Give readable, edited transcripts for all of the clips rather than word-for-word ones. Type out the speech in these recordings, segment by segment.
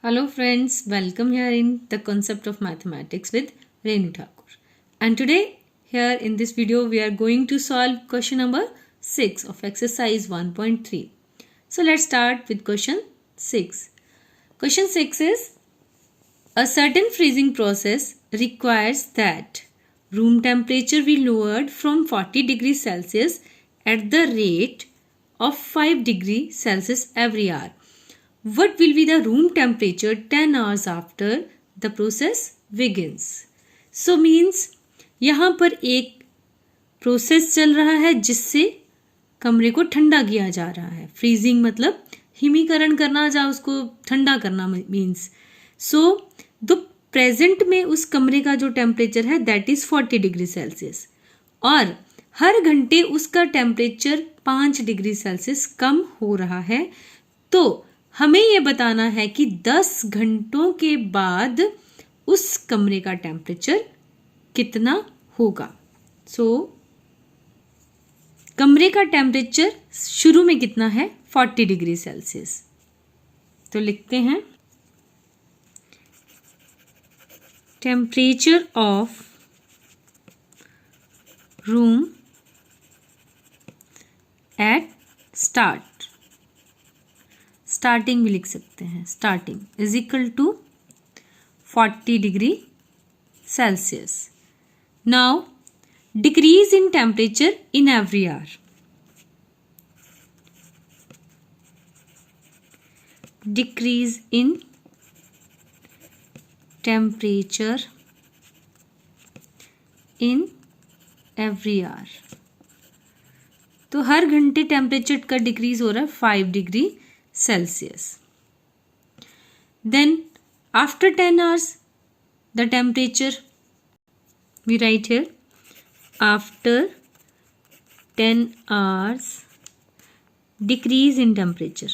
Hello friends, welcome here in the concept of mathematics with Renu Thakur. And today here in this video we are going to solve question number 6 of exercise 1.3. So let's start with question 6. Question 6 is a certain freezing process requires that room temperature be lowered from 40 degrees Celsius at the rate of 5 degrees Celsius every hour. What will be the room temperature 10 hours after the process begins? So means यहाँ पर एक process चल रहा है जिससे कमरे को ठंडा किया जा रहा है. फ्रीजिंग मतलब हिमीकरण करना या उसको ठंडा करना मीन्स. सो द प्रेजेंट में उस कमरे का जो टेम्परेचर है दैट इज 40 डिग्री सेल्सियस और हर घंटे उसका टेम्परेचर 5 डिग्री सेल्सियस कम हो रहा है. तो हमें ये बताना है कि 10 घंटों के बाद उस कमरे का टेम्परेचर कितना होगा. सो कमरे का टेम्परेचर शुरू में कितना है 40 डिग्री सेल्सियस. तो लिखते हैं temperature of room at starting भी लिख सकते हैं. Starting is equal to 40 degree Celsius. Now decrease in temperature in every hour. Decrease in temperature in every hour. तो हर घंटे टेम्परेचर का डिक्रीज हो रहा है 5 degree Celsius. Then after 10 hours the temperature we write here after 10 hours decrease in temperature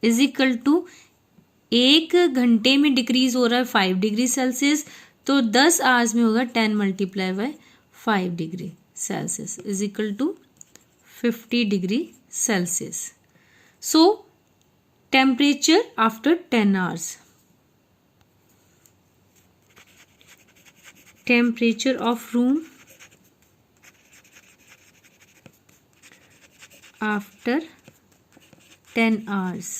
is equal to 1 घंटे में decrease हो रहा है 5 डिग्री सेल्सियस तो 10 आवर्स में होगा 10 multiply by 5 degree Celsius is equal to 50 degree Celsius. So temperature after 10 hours. Temperature of room after 10 hours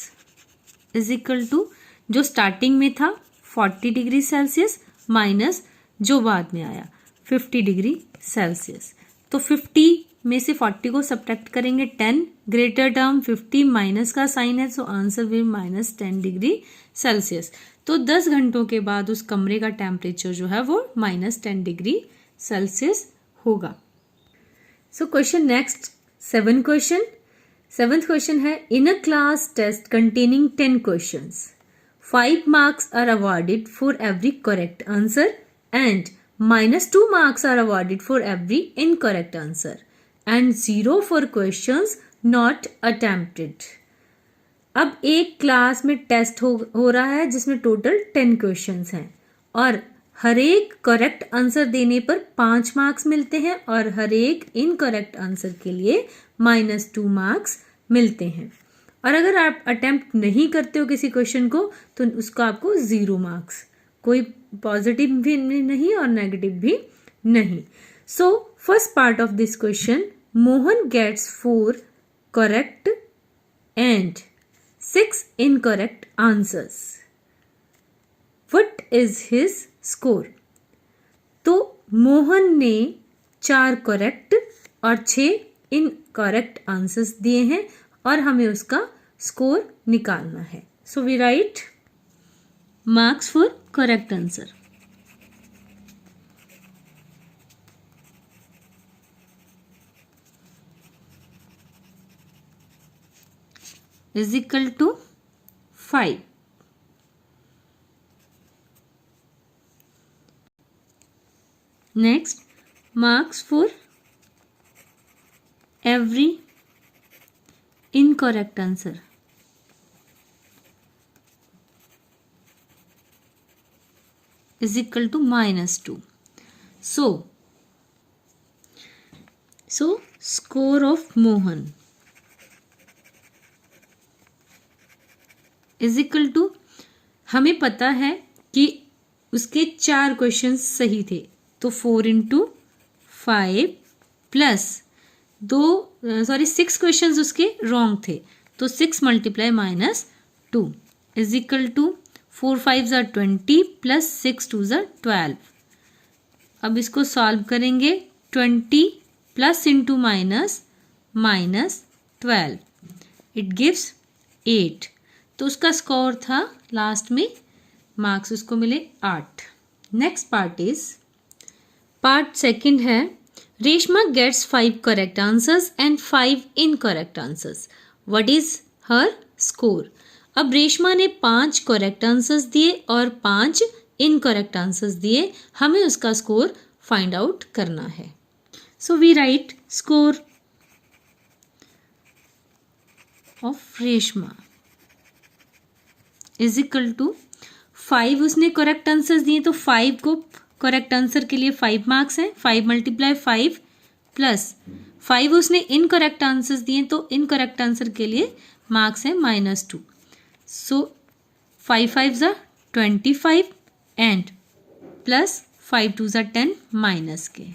is equal to जो starting में था 40 डिग्री सेल्सियस माइनस जो बाद में आया 50 डिग्री सेल्सियस. तो 50 में से 40 को सब्ट्रैक्ट करेंगे 10 ग्रेटर टर्म 50 माइनस का साइन है so answer will minus 10 degree Celsius. तो 10 घंटों के बाद उस कमरे का टेम्परेचर जो है वो माइनस 10 डिग्री सेल्सियस होगा. So question next 7th question है in a class test containing 10 questions 5 marks are awarded for every correct answer and -2 marks are awarded for every incorrect answer and 0 for questions not attempted. अब एक class में test हो रहा है जिसमें total 10 questions हैं और हर एक करेक्ट आंसर देने पर 5 मार्क्स मिलते हैं और हर एक इनकरेक्ट आंसर के लिए -2 मार्क्स मिलते हैं. और अगर आप अटेम्प्ट नहीं करते हो किसी क्वेश्चन को तो उसका आपको 0 मार्क्स. कोई पॉजिटिव भी नहीं और नेगेटिव भी नहीं. So first part of this question Mohan gets 4 correct and 6 incorrect answers. What is his score. तो मोहन ने 4 करेक्ट और 6 इनकरेक्ट आंसर्स दिए हैं और हमें उसका स्कोर निकालना है. So we write marks for correct answer. Is equal to 5. Next marks for every incorrect answer is equal to -2. So so score of Mohan is equal to, हमें पता है कि उसके 4 क्वेश्चन सही थे, तो 4 इंटू 5 प्लस 6 क्वेश्चन उसके रॉन्ग थे, तो 6 multiply minus 2 is equal to 4 5 ज़ा 20 प्लस 6 2 ज़ा 12। अब इसको सॉल्व करेंगे, 20 plus into minus minus 12 it gives 8। तो उसका स्कोर था लास्ट में, मार्क्स उसको मिले 8। नेक्स्ट पार्ट सेकंड है, Reshma gets 5 correct answers and 5 incorrect answers, what is her score. अब रेशमा ने 5 करेक्ट आंसर्स दिए और 5 इनकरेक्ट आंसर्स दिए, हमें उसका स्कोर फाइंड आउट करना है। So we write score of Reshma is equal to 5 उसने करेक्ट आंसर्स दिए, तो 5 को करेक्ट आंसर के लिए 5 मार्क्स हैं, 5 मल्टीप्लाई 5 प्लस 5 उसने इनकरेक्ट आंसर्स दिए, तो इनकरेक्ट आंसर के लिए मार्क्स हैं -2। सो 5 5 ज़ा 25 एंड प्लस 5 2 ज़ा 10 माइनस के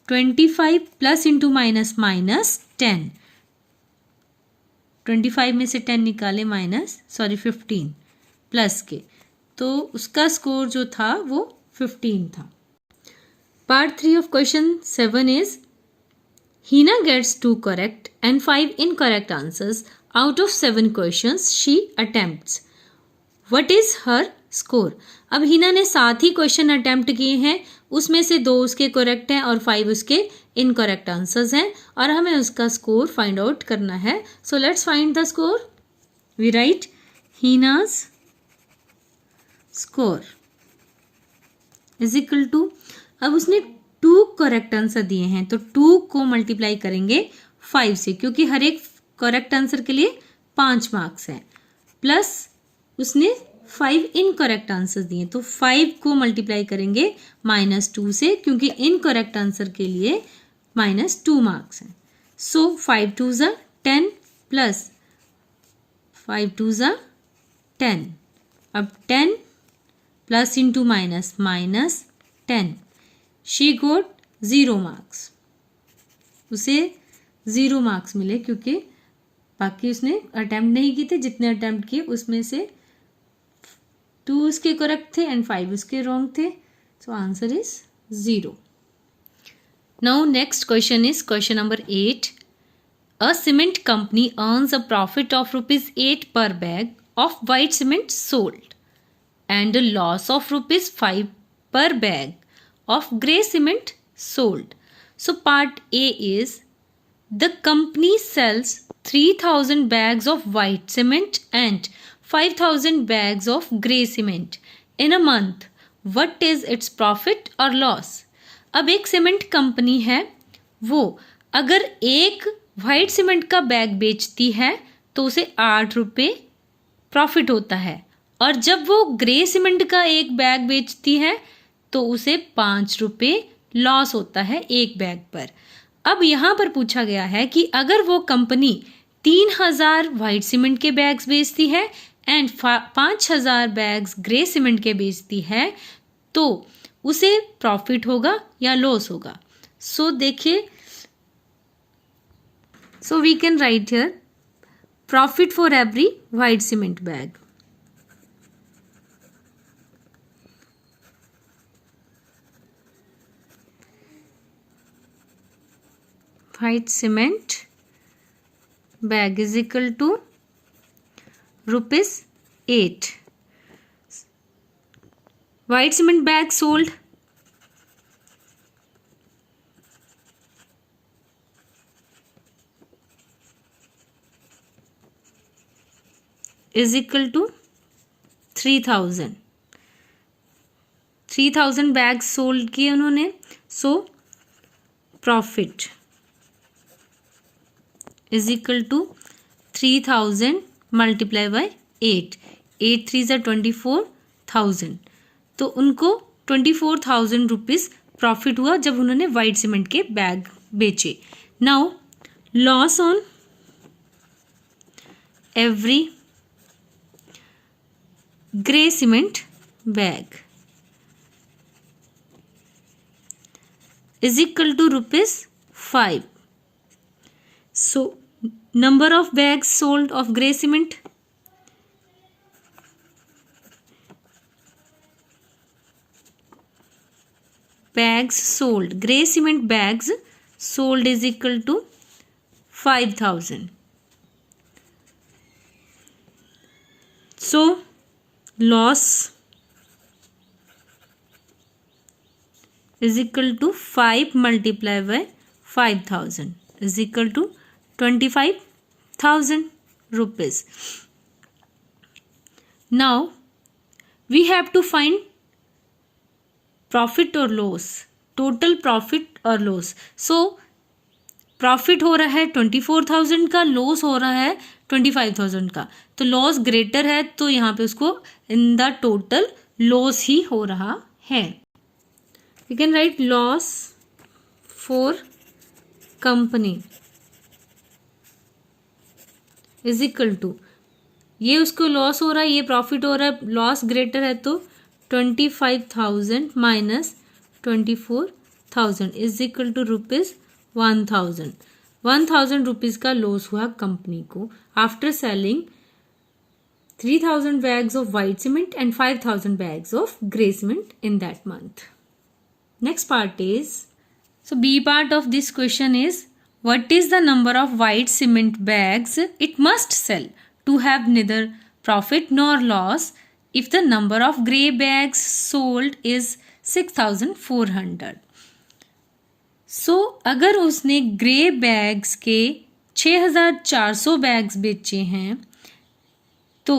25 प्लस इंटू माइनस माइनस 10, 25 में से 10 निकाले -15 प्लस के, तो उसका स्कोर जो था वो 15 था। Part 3 of question 7 is Hina gets 2 correct and 5 incorrect answers out of 7 questions she attempts. What is her score? अब हिना ने 7 ही क्वेश्चन अटेम्प्ट किए हैं, उसमें से 2 उसके करेक्ट हैं और 5 उसके इनकरेक्ट आंसर्स हैं, और हमें उसका स्कोर फाइंड आउट करना है। So let's find the score. We write Hina's score is equal to, अब उसने 2 करेक्ट आंसर दिए हैं, तो 2 को मल्टीप्लाई करेंगे 5 से, क्योंकि हर एक करेक्ट आंसर के लिए 5 मार्क्स हैं, प्लस उसने 5 इनकरेक्ट आंसर दिए, तो 5 को मल्टीप्लाई करेंगे -2 से, क्योंकि इनकरेक्ट आंसर के लिए -2 मार्क्स हैं। सो 5 2 ज़ा 10 प्लस 5 2 ज़ा 10, अब 10 plus into minus minus 10, she got 0 marks, उसे 0 मार्क्स मिले, क्योंकि बाकी उसने अटैम्प्ट नहीं किए थे, जितने अटैम्प्ट किए उसमें से 2 उसके करेक्ट थे एंड 5 उसके रॉन्ग थे, so answer is 0। Now next question is question number 8। A cement company earns a profit of ₹8 per bag of white cement sold and a loss of ₹5 per bag of grey cement sold. So part A is, the company sells 3,000 bags of white cement and 5,000 bags of grey cement in a month. What is its profit or loss? अब एक cement company है, वो अगर एक white cement का bag बेचती है तो उसे 8 रुपये प्रॉफिट होता है, और जब वो ग्रे सीमेंट का एक बैग बेचती है तो उसे 5 रुपये लॉस होता है एक बैग पर। अब यहाँ पर पूछा गया है कि अगर वो कंपनी 3,000 वाइट सीमेंट के बैग्स बेचती है एंड 5,000 बैग्स ग्रे सीमेंट के बेचती है, तो उसे प्रॉफिट होगा या लॉस होगा। सो देखिए, so we can write here profit for every white cement bag. white cement bag is equal to ₹8. White cement bag sold is equal to 3,000. 3,000 bags sold किए उन्होंने, so profit is equal to 3,000 multiply by 8. 8 3 ज़ा 24,000, तो उनको 24,000 rupees profit हुआ जब उन्होंने white cement के bag बेचे. Now loss on every grey cement bag is equal to ₹5. So number of bags sold of grey cement, bags sold, grey cement bags sold is equal to 5,000. So loss is equal to 5 multiplied by 5,000 is equal to 25,000 rupees. Now we have to find profit और loss, total profit और loss. So profit हो रहा है 24,000 का, loss हो रहा है 25,000 का. तो लॉस ग्रेटर है तो यहाँ पे उसको इन द टोटल लॉस ही हो रहा है. We can write loss for company is equal to, ये उसको लॉस हो रहा है, ये प्रॉफिट हो रहा है, लॉस ग्रेटर है तो 25,000 minus 24,000 is equal to ₹1,000. 1,000 rupees का लॉस हुआ कंपनी को after selling 3,000 bags of white cement and 5,000 bags of grey cement in that month. Next part is, so B part of this question is, what is the number of white cement bags it must sell to have neither profit nor loss if the number of grey bags sold is 6,400. So अगर उसने grey bags के 6,400 bags बेचे हैं तो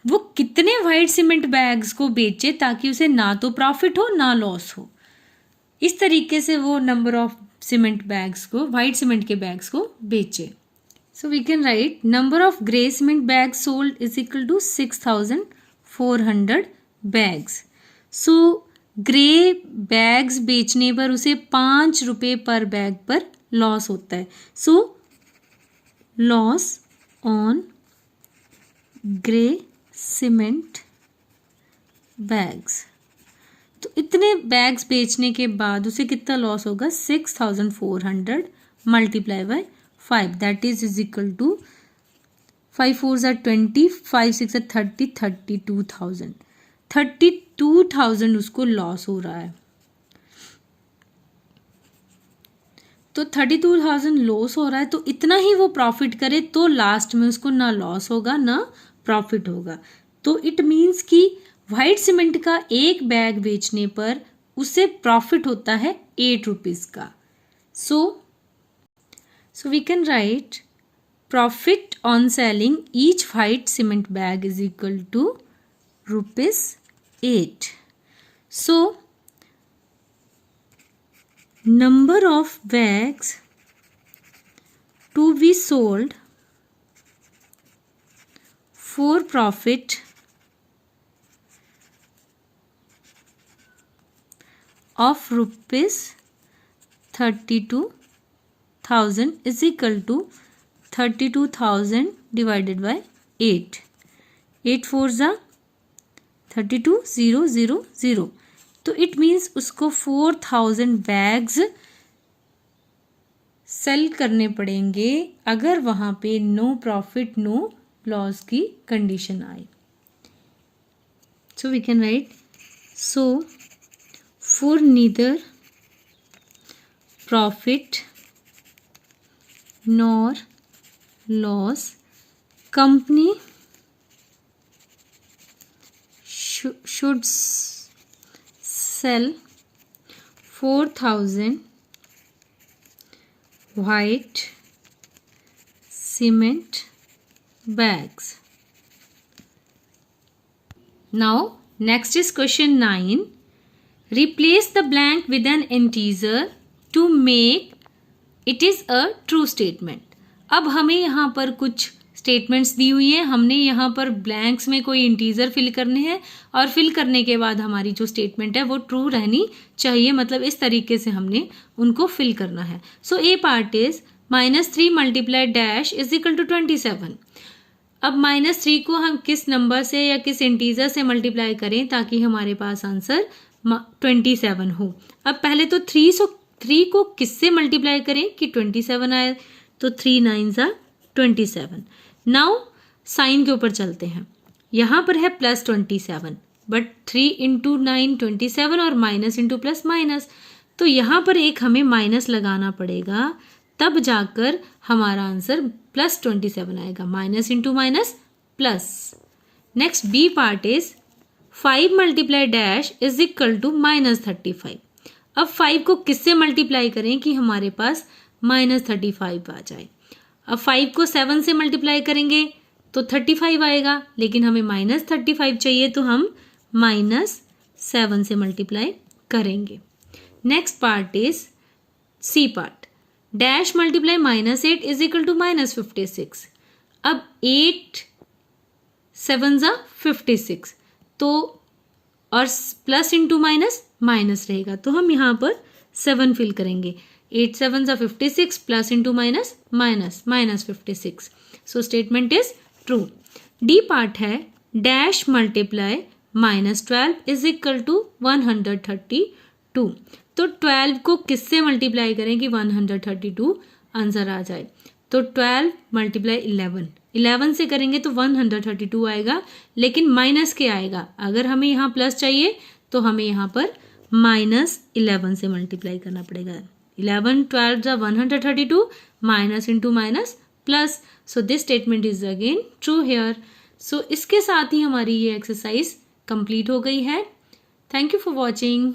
वो कितने white cement bags को बेचे ताकि उसे ना तो प्रॉफिट हो ना लॉस हो. इस तरीके से वो नंबर ऑफ सीमेंट बैग्स को, वाइट सीमेंट के बैग्स को बेचे. So we can write number of grey cement bags sold is equal to 6,400 bags. So grey bags बेचने पर उसे ₹5 पर बैग पर लॉस होता है. So loss on grey cement bags, तो इतने बैग्स बेचने के बाद उसे कितना लॉस होगा? 6,400 multiply by 5 that is equal to 5 4s are 20, 5 6 are 30, 32,000. 32,000 उसको लॉस हो रहा है. तो 32,000 लॉस हो रहा है तो इतना ही वो प्रॉफिट करे तो लास्ट में उसको ना लॉस होगा ना प्रॉफिट होगा. तो इट मीन्स कि वाइट सीमेंट का एक बैग बेचने पर उसे प्रॉफिट होता है ₹8 का. So we can write profit on selling each white cement bag is equal to ₹8. So number of bags to be sold for profit of ₹32,000 is equal to 32,000 divided by 8. 8 4s are 32, 0 0 0. तो it means उसको 4,000 bags cell करने पड़ेंगे अगर वहाँ पे no profit no loss की condition आए. So we can write, so for neither profit nor loss company should sell 4,000 white cement bags. Now next is question 9. Replace the blank with an integer to make it is a true statement. अब हमें यहाँ पर कुछ statements दी हुई है, हमने यहाँ पर ब्लैंक्स में कोई इंटीजर फिल करने हैं और फिल करने के बाद हमारी जो स्टेटमेंट है वो ट्रू रहनी चाहिए, मतलब इस तरीके से हमने उनको फिल करना है। So A part is -3 multiply dash is equal to 27। अब -3 को हम किस नंबर से या किस इंटीजर से मल्टीप्लाई करें ताकि हमारे पास आंसर 27 हो। अब पहले तो 3 को किससे मल्टीप्लाई करें कि 27 आए, तो 3 9 are 27। नाउ साइन के ऊपर चलते हैं, यहाँ पर है +27 बट 3 इंटू 9 27 और माइनस इंटू प्लस माइनस, तो यहाँ पर एक हमें माइनस लगाना पड़ेगा, तब जाकर हमारा आंसर +27 आएगा। Minus into minus plus. Next B part is 5 multiply dash is equal to -35। अब 5 को किससे मल्टीप्लाई करें कि हमारे पास -35 आ जाए। अब 5 को 7 से मल्टीप्लाई करेंगे तो 35 आएगा, लेकिन हमें -35 चाहिए तो हम -7 से मल्टीप्लाई करेंगे। Next part is C part, dash multiply -8 is equal to -56। अब 8 7 जा 56, तो और प्लस इंटू माइनस माइनस रहेगा, तो हम यहाँ पर 7 फिल करेंगे। 8 7 जा 56 plus into minus minus -56। So statement is true. D part है dash multiply -12 is equal to 132। तो 12 को किससे मल्टीप्लाई करें कि 132 आंसर आ जाए, तो 12 मल्टीप्लाई 11 से करेंगे तो 132 आएगा, लेकिन माइनस के आएगा। अगर हमें यहाँ प्लस चाहिए तो हमें यहाँ पर -11 से मल्टीप्लाई करना पड़ेगा। 11 12 जा 132 minus into minus plus. So this statement is again true here. So इसके साथ ही हमारी ये एक्सरसाइज कंप्लीट हो गई है। Thank you for watching.